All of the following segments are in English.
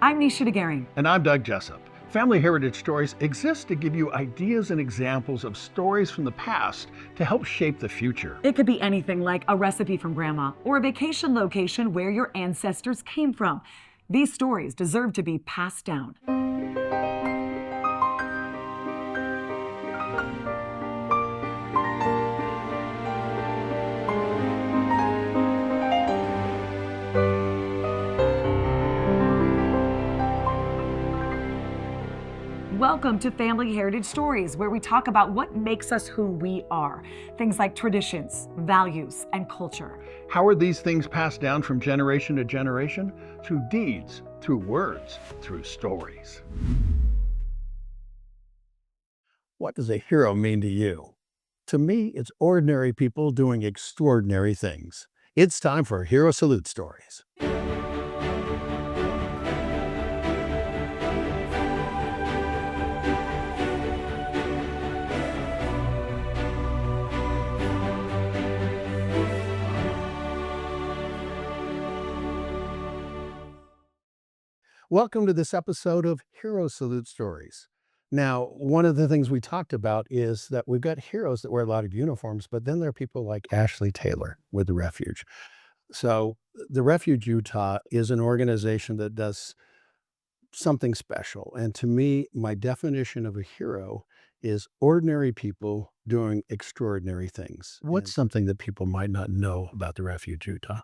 I'm Nisha DeGaring. And I'm Doug Jessup. Family Heritage Stories exist to give you ideas and examples of stories from the past to help shape the future. It could be anything like a recipe from Grandma or a vacation location where your ancestors came from. These stories deserve to be passed down. Welcome to Family Heritage Stories, where we talk about what makes us who we are. Things like traditions, values, and culture. How are these things passed down from generation to generation? Through deeds, through words, through stories. What does a hero mean to you? To me, it's ordinary people doing extraordinary things. It's time for Hero Salute Stories. Welcome to this episode of Hero Salute Stories. Now, one of the things we talked about is that we've got heroes that wear a lot of uniforms, but then there are people like Ashley Taylor with the Refuge. So the Refuge Utah is an organization that does something special. And to me, my definition of a hero is ordinary people doing extraordinary things. What's something that people might not know about the Refuge Utah?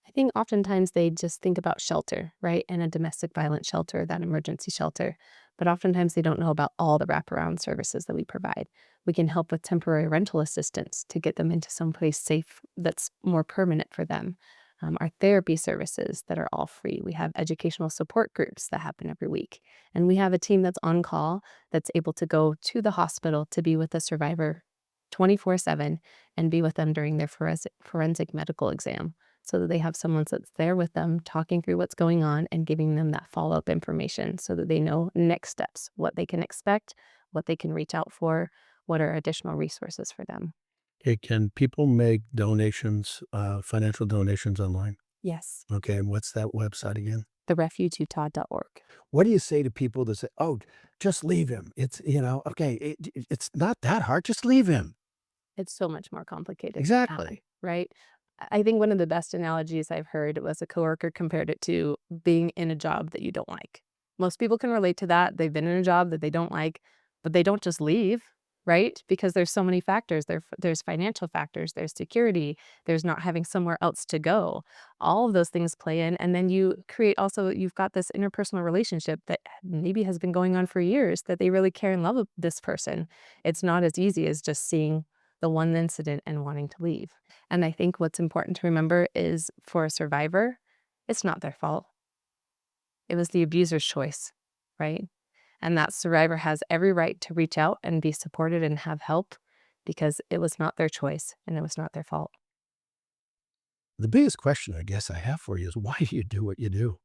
I think oftentimes they just think about shelter, right? And a domestic violence shelter, that emergency shelter. But oftentimes they don't know about all the wraparound services that we provide. We can help with temporary rental assistance to get them into someplace safe that's more permanent for them. Our therapy services that are all free. We have educational support groups that happen every week. And we have a team that's on call that's able to go to the hospital to be with a survivor 24/7 and be with them during their forensic medical exam, so that they have someone that's there with them talking through what's going on and giving them that follow-up information so that they know next steps, what they can expect, what they can reach out for, what are additional resources for them. Can people make donations, financial donations online? Yes, Okay, and what's that website again? therefugeutah.org. What do you say to people that say, "Oh, just leave him. Okay, it's not that hard. Just leave him." It's so much more complicated than that, Exactly. right? I think one of the best analogies I've heard was a coworker compared it to being in a job that you don't like. Most people can relate to that. They've been in a job that they don't like, but they don't just leave, right? Because there's so many factors. There's financial factors, there's security, there's not having somewhere else to go. All of those things play in. And then you've got this interpersonal relationship that maybe has been going on for years, that they really care and love this person. It's not as easy as just seeing the one incident and wanting to leave. And I think what's important to remember is, for a survivor, it's not their fault. It was the abuser's choice, right? And that survivor has every right to reach out and be supported and have help, because it was not their choice and it was not their fault. The biggest question I guess I have for you is, why do you do what you do?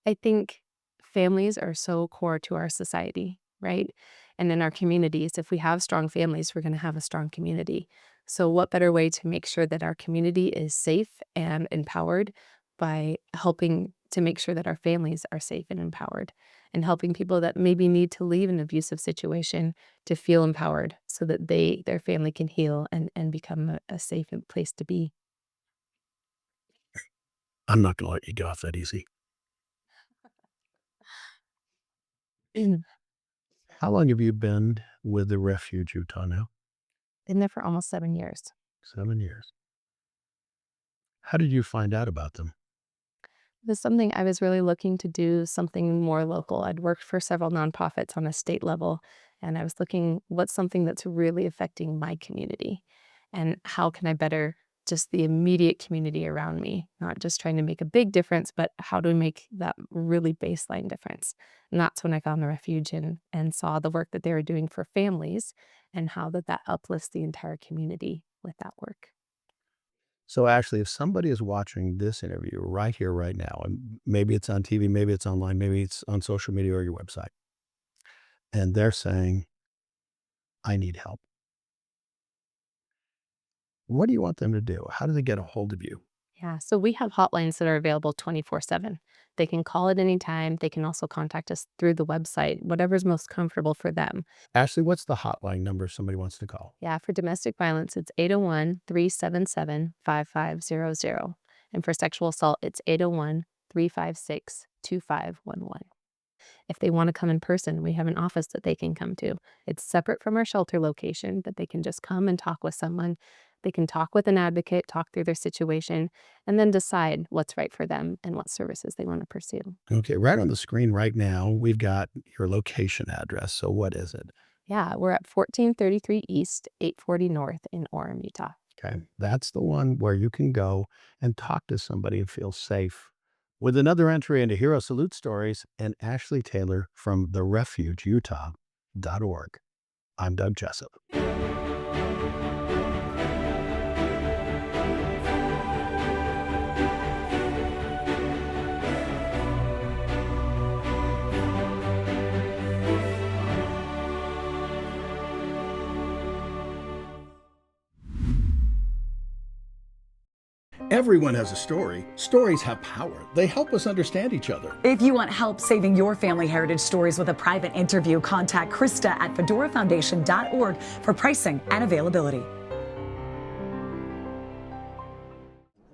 I think families are so core to our society, right? And in our communities, if we have strong families, we're going to have a strong community. So what better way to make sure that our community is safe and empowered by helping to make sure that our families are safe and empowered, and helping people that maybe need to leave an abusive situation to feel empowered so that their family can heal and become a safe place to be. I'm not gonna let you get off that easy. Been How long have you been with the Refuge Utah now? there for almost 7 years. 7 years. How did you find out about them? It was something I was really looking to do, something more local. I'd worked for several nonprofits on a state level, and I was looking, what's something that's really affecting my community, and how can I better just the immediate community around me, not just trying to make a big difference, but how do we make that really baseline difference? And that's when I found the Refuge and saw the work that they were doing for families, and how that uplifts the entire community with that work. So Ashley, if somebody is watching this interview right here, right now, and maybe it's on TV, maybe it's online, maybe it's on social media or your website, and they're saying, "I need help." What do you want them to do? How do they get a hold of you? Yeah, so we have hotlines that are available 24/7. They can call at any time. They can also contact us through the website, whatever's most comfortable for them. Ashley, what's the hotline number if somebody wants to call? Yeah, for domestic violence, it's 801-377-5500. And for sexual assault, it's 801-356-2511. If they want to come in person, we have an office that they can come to. It's separate from our shelter location, but they can just come and talk with someone. They can talk with an advocate, talk through their situation, and then decide what's right for them and what services they want to pursue. Okay, right on the screen right now, we've got your location address. So what is it? Yeah, we're at 1433 East, 840 North in Orem, Utah. Okay, that's the one where you can go and talk to somebody and feel safe. With another entry into Hero Salute Stories and Ashley Taylor from the Refuge, Utah.org. I'm Doug Jessup. Everyone has a story. Stories have power. They help us understand each other. If you want help saving your family heritage stories with a private interview, contact Krista at fedorafoundation.org for pricing and availability.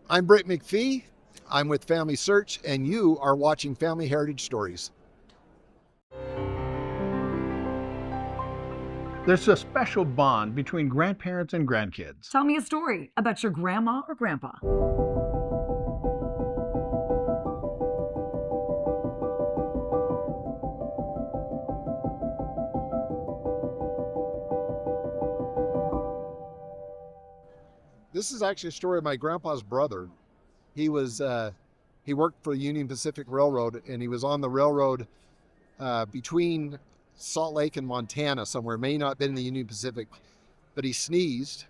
I'm Britt McPhee. I'm with Family Search, and you are watching Family Heritage Stories. There's a special bond between grandparents and grandkids. Tell me a story about your grandma or grandpa. This is actually a story of my grandpa's brother. He worked for the Union Pacific Railroad, and he was on the railroad between Salt Lake and Montana somewhere. May not have been in the Union Pacific, but he sneezed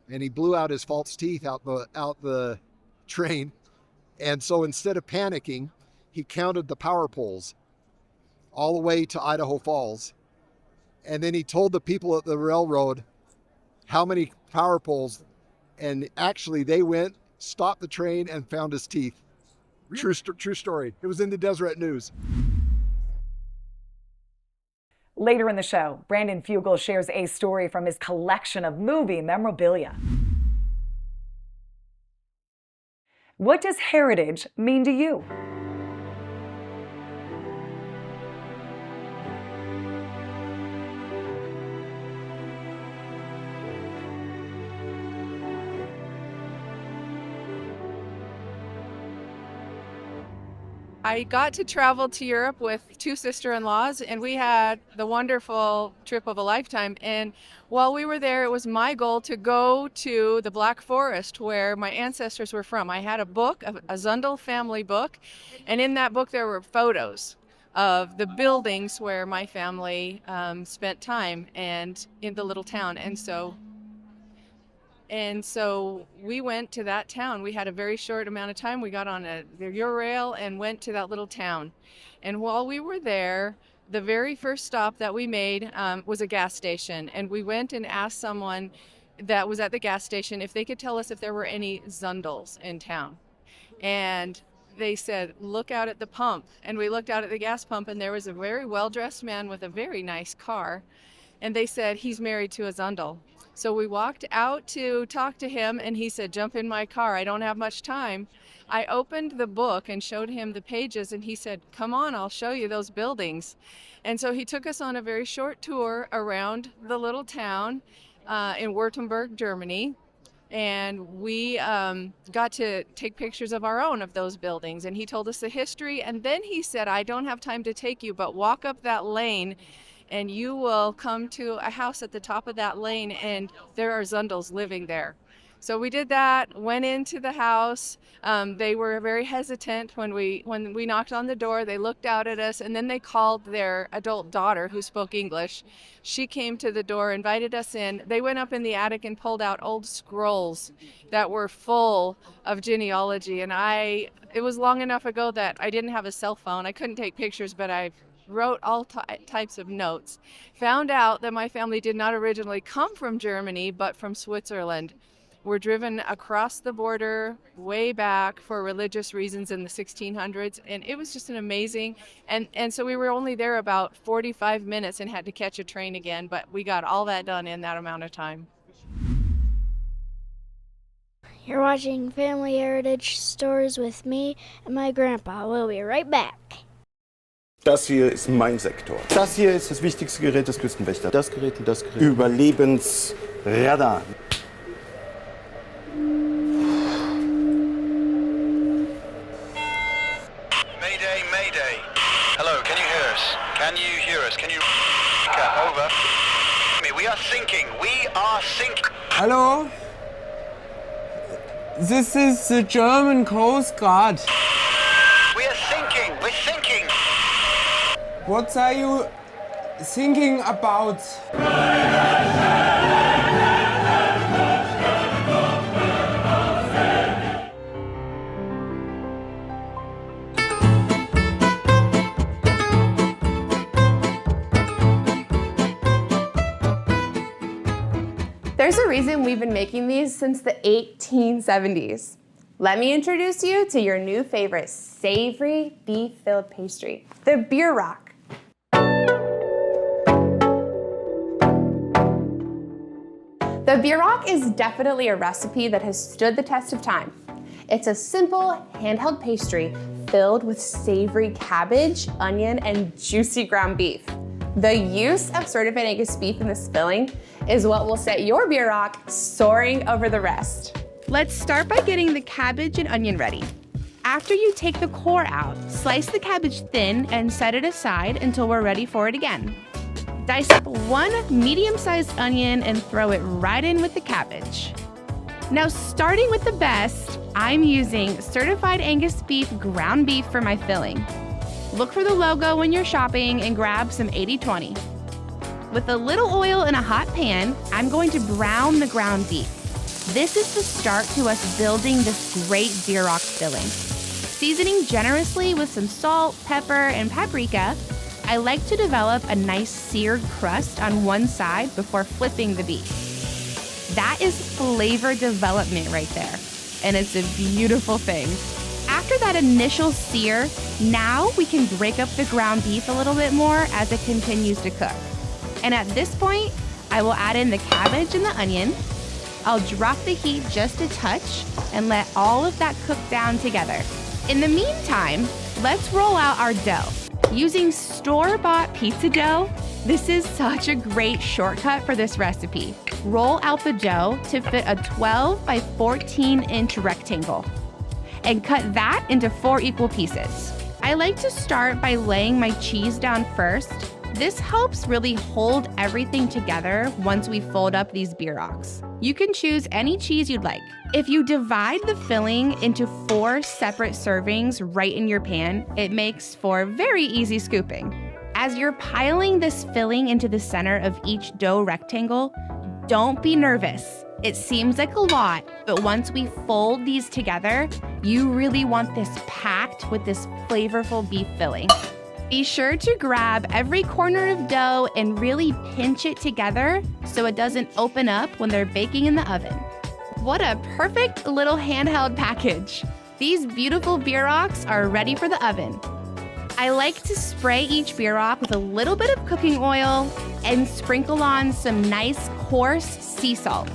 and he blew out his false teeth out the train. And so instead of panicking, he counted the power poles all the way to Idaho Falls. And then he told the people at the railroad how many power poles, and actually they went, stopped the train, and found his teeth. True story. It was in the Deseret News. Later in the show, Brandon Fugel shares a story from his collection of movie memorabilia. What does heritage mean to you? I got to travel to Europe with two sister-in-laws, and we had the wonderful trip of a lifetime. And while we were there, it was my goal to go to the Black Forest where my ancestors were from. I had a book, a Zundel family book, and in that book there were photos of the buildings where my family spent time and in the little town. And so we went to that town. We had a very short amount of time. We got on the Eurail and went to that little town. And while we were there, the very first stop that we made was a gas station. And we went and asked someone that was at the gas station if they could tell us if there were any Zundels in town. And they said, look out at the pump. And we looked out at the gas pump, and there was a very well-dressed man with a very nice car. And they said, he's married to a Zundel. So we walked out to talk to him, and he said, jump in my car. I don't have much time. I opened the book and showed him the pages, and he said, come on, I'll show you those buildings. And so he took us on a very short tour around the little town in Württemberg, Germany. And we got to take pictures of our own of those buildings. And he told us the history. And then he said, I don't have time to take you, but walk up that lane and you will come to a house at the top of that lane, and there are Zundels living there. So we did that, went into the house. They were very hesitant when we knocked on the door. They looked out at us, and then they called their adult daughter who spoke English. She came to the door, invited us in. They went up in the attic and pulled out old scrolls that were full of genealogy. And it was long enough ago that I didn't have a cell phone. I couldn't take pictures, but I wrote all types of notes. Found out that my family did not originally come from Germany, but from Switzerland. were driven across the border way back for religious reasons in the 1600s, and it was just an amazing, and so we were only there about 45 minutes and had to catch a train again, but we got all that done in that amount of time. You're watching Family Heritage Stories with me and my grandpa. We'll be right back. Das hier ist mein Sektor. Das hier ist das wichtigste Gerät des Küstenwächters. Das Gerät und das Gerät. Überlebensradar. Mayday, mayday. Hello, can you hear us? Can you hear us? Can you... Over. We are sinking. We are sinking. Hello? This is the German Coast Guard. We are sinking. We're sinking. What are you thinking about? There's a reason we've been making these since the 1870s. Let me introduce you to your new favorite savory beef-filled pastry, the beer rock. The beer rock is definitely a recipe that has stood the test of time. It's a simple handheld pastry filled with savory cabbage, onion, and juicy ground beef. The use of certified Angus beef in this filling is what will set your beer rock soaring over the rest. Let's start by getting the cabbage and onion ready. After you take the core out, slice the cabbage thin and set it aside until we're ready for it again. Dice up one medium-sized onion and throw it right in with the cabbage. Now, starting with the best, I'm using certified Angus beef ground beef for my filling. Look for the logo when you're shopping and grab some 80/20. With a little oil in a hot pan, I'm going to brown the ground beef. This is the start to us building this great beer rock filling. Seasoning generously with some salt, pepper, and paprika, I like to develop a nice seared crust on one side before flipping the beef. That is flavor development right there, and it's a beautiful thing. After that initial sear, now we can break up the ground beef a little bit more as it continues to cook. And at this point, I will add in the cabbage and the onion. I'll drop the heat just a touch and let all of that cook down together. In the meantime, let's roll out our dough. Using store-bought pizza dough, this is such a great shortcut for this recipe. Roll out the dough to fit a 12 by 14 inch rectangle and cut that into 4 equal pieces. I like to start by laying my cheese down first. This helps really hold everything together once we fold up these beer rocks. You can choose any cheese you'd like. If you divide the filling into 4 separate servings right in your pan, it makes for very easy scooping. As you're piling this filling into the center of each dough rectangle, don't be nervous. It seems like a lot, but once we fold these together, you really want this packed with this flavorful beef filling. Be sure to grab every corner of dough and really pinch it together so it doesn't open up when they're baking in the oven. What a perfect little handheld package. These beautiful beer rocks are ready for the oven. I like to spray each beer rock with a little bit of cooking oil and sprinkle on some nice coarse sea salt.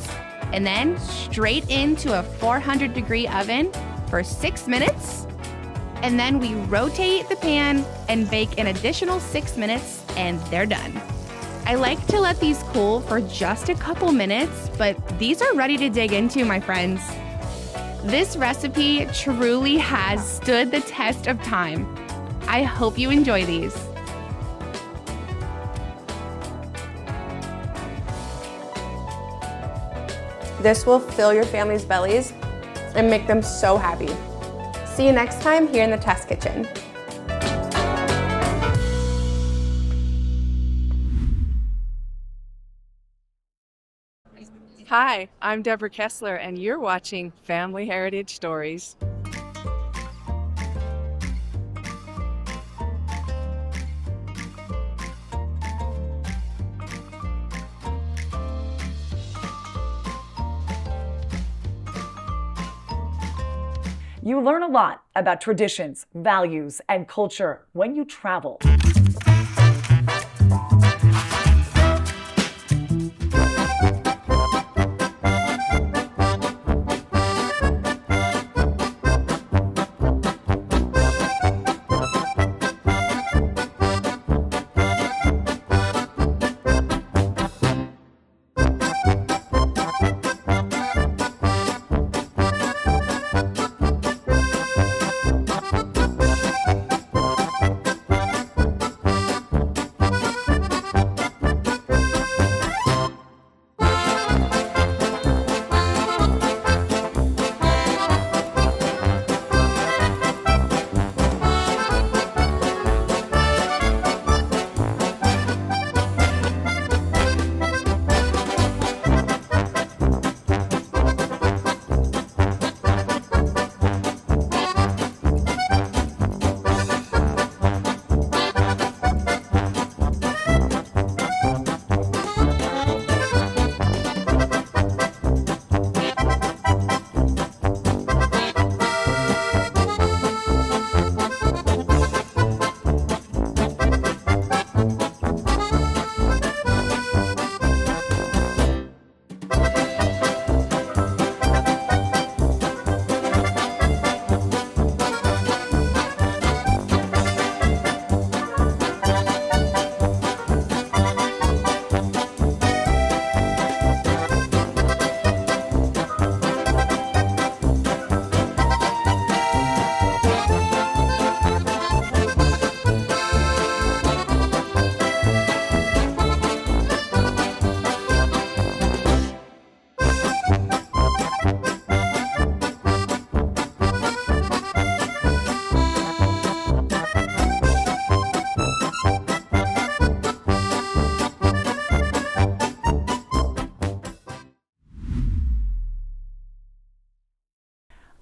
And then straight into a 400-degree oven for 6 minutes. And then we rotate the pan and bake an additional 6 minutes, and they're done. I like to let these cool for just a couple minutes, but these are ready to dig into, my friends. This recipe truly has stood the test of time. I hope you enjoy these. This will fill your family's bellies and make them so happy. See you next time here in the test kitchen. Hi, I'm Deborah Kessler, and you're watching Family Heritage Stories. You learn a lot about traditions, values, and culture when you travel.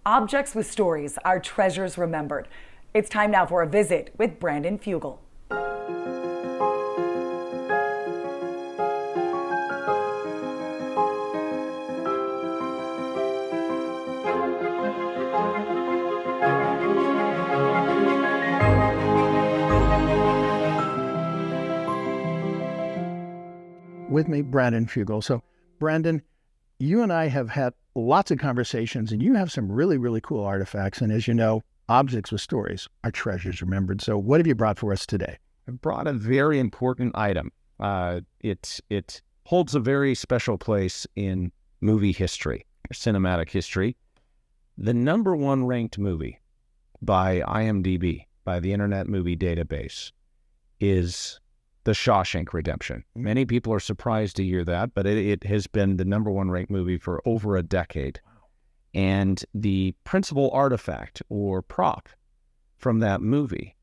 Objects with stories are treasures remembered. It's time now for a visit with Brandon Fugel. With me, Brandon Fugel. So, Brandon, you and I have had lots of conversations, and you have some really, really cool artifacts. And as you know, objects with stories are treasures remembered. So what have you brought for us today? I brought a very important item. It holds a very special place in movie history, cinematic history. The number one ranked movie by IMDb, by the Internet Movie Database, is The Shawshank Redemption. Many people are surprised to hear that, but it has been the number one ranked movie for over a decade. And the principal artifact or prop from that movie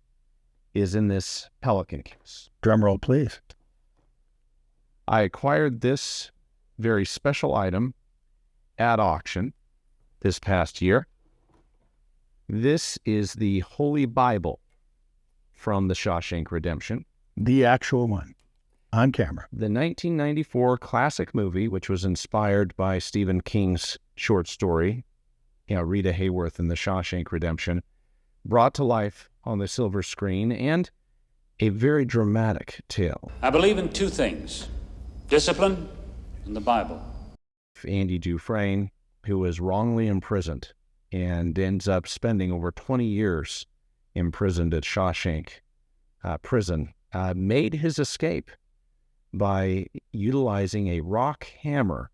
is in this pelican case. Drum roll, please. I acquired this very special item at auction this past year. This is the Holy Bible from The Shawshank Redemption. The actual one, on camera. The 1994 classic movie, which was inspired by Stephen King's short story, Rita Hayworth in The Shawshank Redemption, brought to life on the silver screen, and a very dramatic tale. I believe in two things: discipline and the Bible. Andy Dufresne, who was wrongly imprisoned and ends up spending over 20 years imprisoned at Shawshank prison, made his escape by utilizing a rock hammer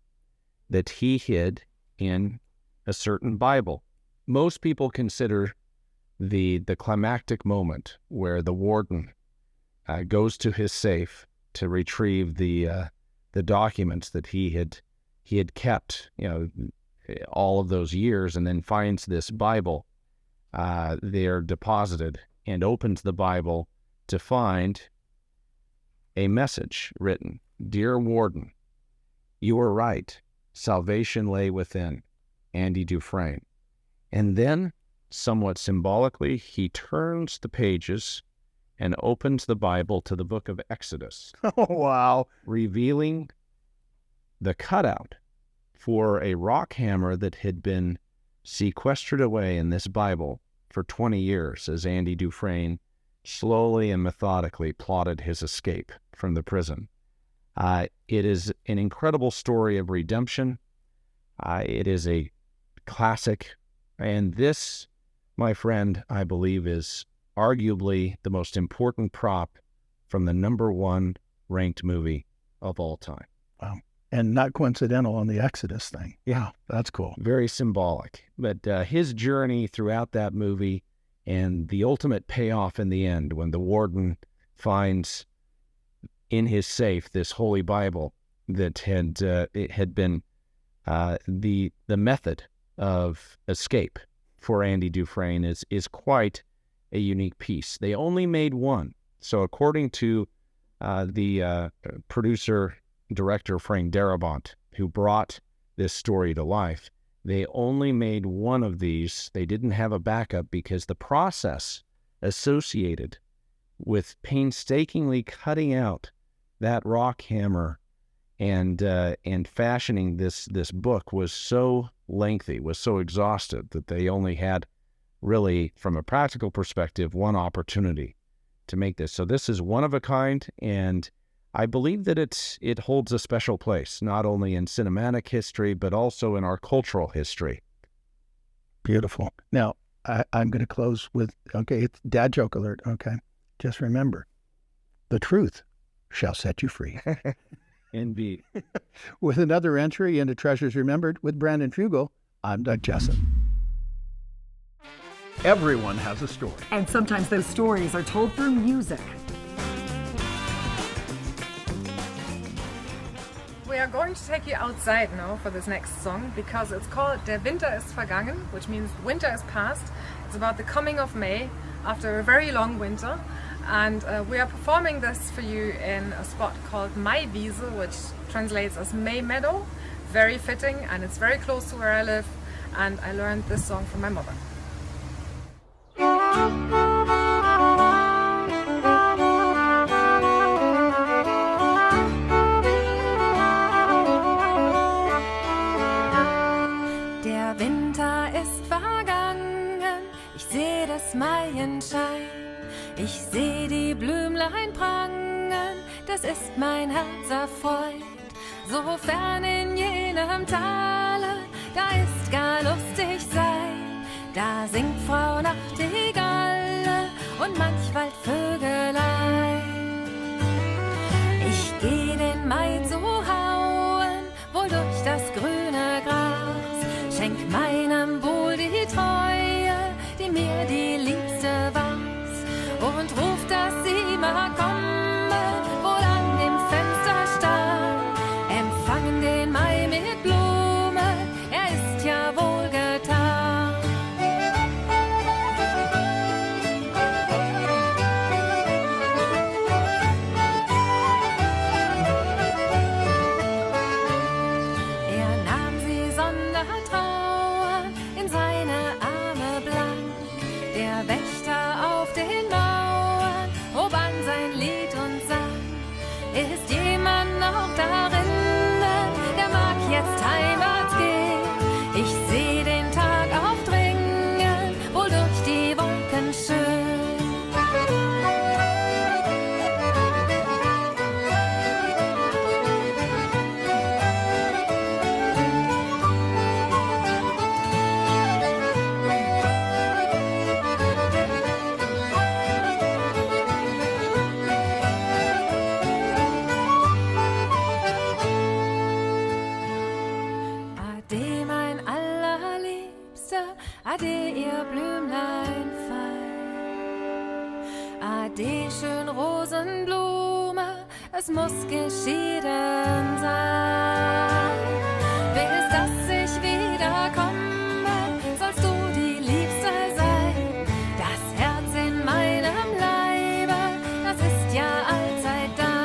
that he hid in a certain Bible. Most people consider the climactic moment where the warden goes to his safe to retrieve the documents that he had kept, all of those years, and then finds this Bible there deposited, and opens the Bible to find a message written. Dear Warden, you were right. Salvation lay within. Andy Dufresne. And then, somewhat symbolically, he turns the pages and opens the Bible to the book of Exodus. Oh, wow. Revealing the cutout for a rock hammer that had been sequestered away in this Bible for 20 years as Andy Dufresne slowly and methodically plotted his escape from the prison. It is an incredible story of redemption. It is a classic. And this, my friend, I believe is arguably the most important prop from the #1 ranked movie of all time. Wow. And not coincidental on the Exodus thing. Yeah, that's cool. Very symbolic. But his journey throughout that movie and the ultimate payoff in the end when the warden finds in his safe this Holy Bible that it had been the method of escape for Andy Dufresne is quite a unique piece. They only made one. So according to the producer-director Frank Darabont, who brought this story to life, they only made one of these. They didn't have a backup because the process associated with painstakingly cutting out that rock hammer and fashioning this book was so lengthy, was so exhaustive that they only had really, from a practical perspective, one opportunity to make this. So this is one of a kind, and I believe that it holds a special place, not only in cinematic history, but also in our cultural history. Beautiful. Now, I'm going to close with, okay, it's dad joke alert, okay? Just remember, the truth shall set you free. Indeed. With another entry into Treasures Remembered with Brandon Fugel, I'm Doug Jessup. Everyone has a story. And sometimes those stories are told through music. We are going to take you outside now for this next song because it's called Der Winter ist vergangen, which means winter is past. It's about the coming of May after a very long winter. And we are performing this for you in a spot called Maiwiese, which translates as May Meadow. Very fitting, and it's very close to where I live. And I learned this song from my mother. Der Winter ist vergangen, ich seh das Maienschein. Ich seh die Blümlein prangen, das ist mein Herz erfreut. So fern in jenem Tale, da ist gar lustig sein. Da singt Frau Nachtigalle und manch Waldvögelein. Ich geh den Mai zu hauen, wohl durch das grüne Gras. Schenk meinem Buhl die Treue, die mir die Liebste war. Und ruft, dass sie mal komme, wohl an dem Fenster stand. Empfangen den Mai mit Blumen, er ist ja wohl getan. Er nahm sie sonder Trauer in seine Arme blank. Der Wächter auf den Mauern hob an sein Lied und sang. Ist jemand noch darin, der mag jetzt heimwärts gehen? Ich seh den Tag aufdringen, wohl durch die Wolken schön. Ade, mein allerliebster, ade, ihr Blümlein fein. Ade, schön Rosenblume, es muss geschieden sein. Bis dass ich wiederkomme, sollst du die Liebste sein. Das Herz in meinem Leibe, das ist ja allzeit dein.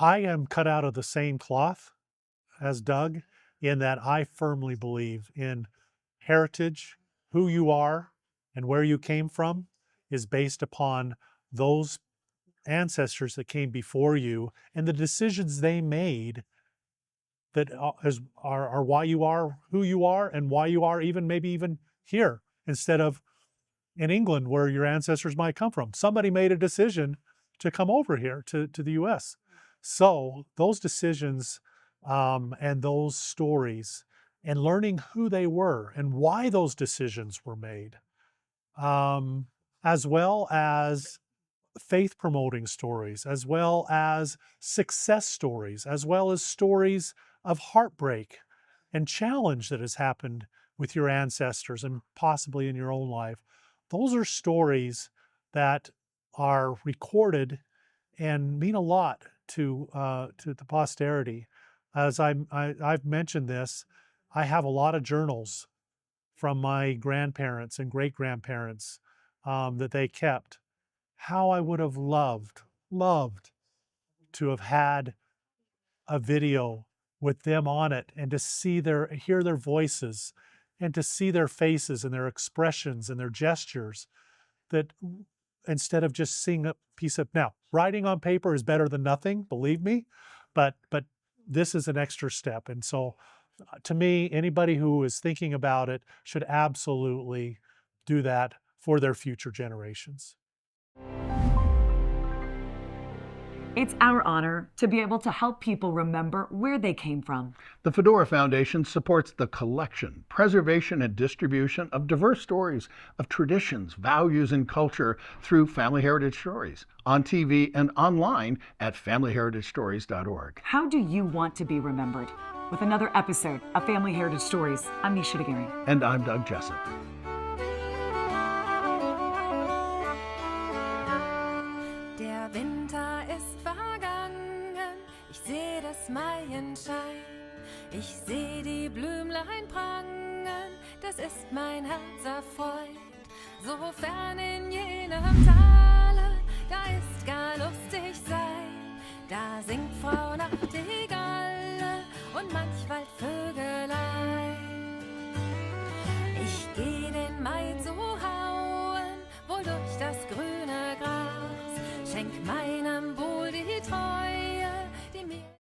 I am cut out of the same cloth as Doug in that I firmly believe in heritage. Who you are and where you came from is based upon those ancestors that came before you and the decisions they made that are why you are who you are and why you are maybe even here instead of in England where your ancestors might come from. Somebody made a decision to come over here to the US. So those decisions and those stories and learning who they were and why those decisions were made, as well as faith promoting stories, as well as success stories, as well as stories of heartbreak and challenge that has happened with your ancestors and possibly in your own life. Those are stories that are recorded and mean a lot to the posterity. As I've mentioned this, I have a lot of journals from my grandparents and great-grandparents that they kept. How I would have loved to have had a video with them on it and to hear their voices and to see their faces and their expressions and their gestures, that instead of just seeing a piece of, now writing on paper is better than nothing, believe me, but this is an extra step. And so to me, anybody who is thinking about it should absolutely do that for their future generations. It's our honor to be able to help people remember where they came from. The Fedora Foundation supports the collection, preservation, and distribution of diverse stories of traditions, values, and culture through Family Heritage Stories, on TV and online at familyheritagestories.org. How do you want to be remembered? With another episode of Family Heritage Stories, I'm Nisha DeGary. And I'm Doug Jessup. Der Winter ist vergangen, ich seh das Maienschein, ich seh die Blümlein prangen, das ist mein Herz erfreut. So fern in jenem Tale, da ist gar lustig sein, da singt Frau Nachtigalle und manch Waldvögelein.